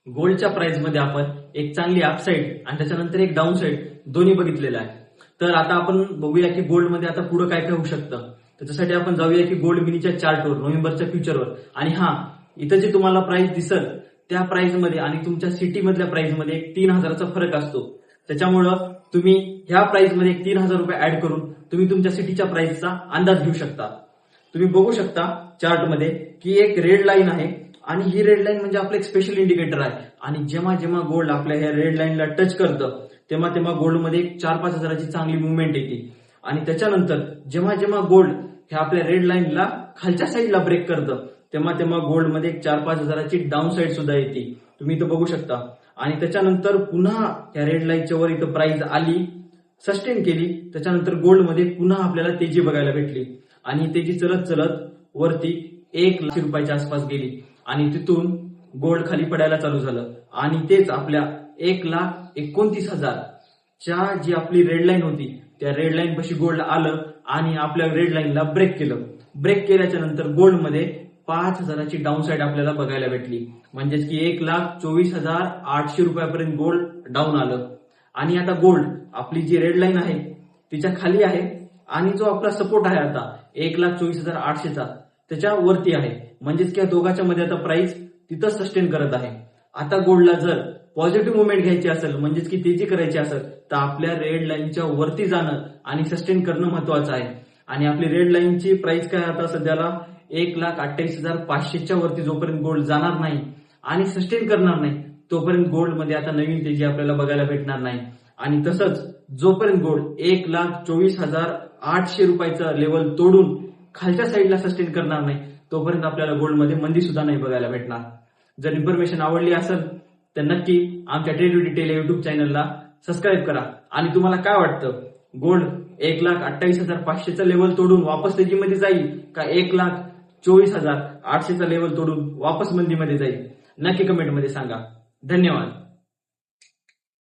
गोल्डच्या प्राइस मध्ये आपण एक चांगली अपसाईड आणि त्याच्यानंतर एक डाऊन साईड दोन्ही बघितलेलं आहे। तर आता आपण बघूया की गोल्ड मध्ये आता पुढे काय काय होऊ शकतं। त्याच्यासाठी आपण जाऊया की गोल्ड मिनीच्या चार्टवर, नोव्हेंबरच्या फ्युचरवर। आणि हा, इथं जे तुम्हाला प्राइस दिसल त्या प्राइस मध्ये आणि तुमच्या सिटी मधल्या प्राइस मध्ये एक 3000चा फरक असतो। त्याच्यामुळं तुम्ही ह्या प्राइस मध्ये 3000 रुपये ऍड करून तुम्ही तुमच्या सिटीच्या प्राइसचा अंदाज घेऊ शकता। तुम्ही बघू शकता चार्ट मध्ये की एक रेड लाईन आहे आणि ही रेड लाईन म्हणजे आपलं एक स्पेशल इंडिकेटर आहे। आणि जेव्हा जेव्हा गोल्ड आपल्या ह्या रेड लाईनला टच करतं तेव्हा तेव्हा गोल्डमध्ये एक 4-5 हजाराची चांगली मुवमेंट येते। आणि त्याच्यानंतर जेव्हा जेव्हा गोल्ड ह्या आपल्या रेड लाईनला खालच्या साईडला ब्रेक करतं तेव्हा तेव्हा गोल्डमध्ये एक 4-5 हजाराची डाऊन साईड सुद्धा येते, तुम्ही इथं बघू शकता। आणि त्याच्यानंतर पुन्हा या रेड लाईनच्या वर इथं प्राइस आली, सस्टेन केली, त्याच्यानंतर गोल्डमध्ये पुन्हा आपल्याला तेजी बघायला भेटली आणि तेजी चलत चलत वरती 1 लाख रुपयाच्या आसपास गेली आणि तिथून गोल्ड खाली पडायला चालू झालं। आणि तेच आपल्या 1,29,000 च्या जी आपली रेड लाईन होती त्या रेड लाईन पाशी गोल्ड आलं आणि आपल्या रेड लाईनला ब्रेक केलं। ब्रेक केल्याच्या नंतर गोल्डमध्ये 5,000ची डाऊन साईड आपल्याला बघायला भेटली, म्हणजेच की 1,24,800 रुपयापर्यंत गोल्ड डाऊन आलं। आणि आता गोल्ड आपली जी रेड लाईन आहे तिच्या खाली आहे आणि जो आपला सपोर्ट आहे आता 1,24,800चा त्याच्या वरती आहे, म्हणजेच की या दोघांच्या मध्ये आता प्राइस तिथं सस्टेन करत आहे। आता गोल्डला जर पॉझिटिव्ह मुवमेंट घ्यायची असेल, म्हणजेच की तेजी करायची असेल, तर आपल्या रेड लाईनच्या वरती जाणं आणि सस्टेन करणं महत्वाचं आहे। आणि आपली रेड लाईनची प्राइस काय आता सध्याला 1,28,500च्या वरती जोपर्यंत गोल्ड जाणार नाही आणि सस्टेन करणार नाही तोपर्यंत गोल्ड मध्ये आता नवीन तेजी आपल्याला बघायला भेटणार नाही। आणि तसंच जोपर्यंत गोल्ड 1,24,800 रुपयाचं लेवल तोडून खालच्या साईडला सस्टेन करणार नाही तोपर्यंत आपल्याला गोल्डमध्ये मंदी सुद्धा नाही बघायला भेटणार। जर इन्फॉर्मेशन आवडली असेल तर नक्की आमच्या ट्रेड विथ डिटेल युट्यूब चॅनलला सबस्क्राईब करा। आणि तुम्हाला काय वाटतं, गोल्ड 1,28,500चा लेवल तोडून वापस तेजीमध्ये जाईल का 1,24,800चा लेवल तोडून वापस मंदीमध्ये जाईल? नक्की कमेंटमध्ये सांगा। धन्यवाद।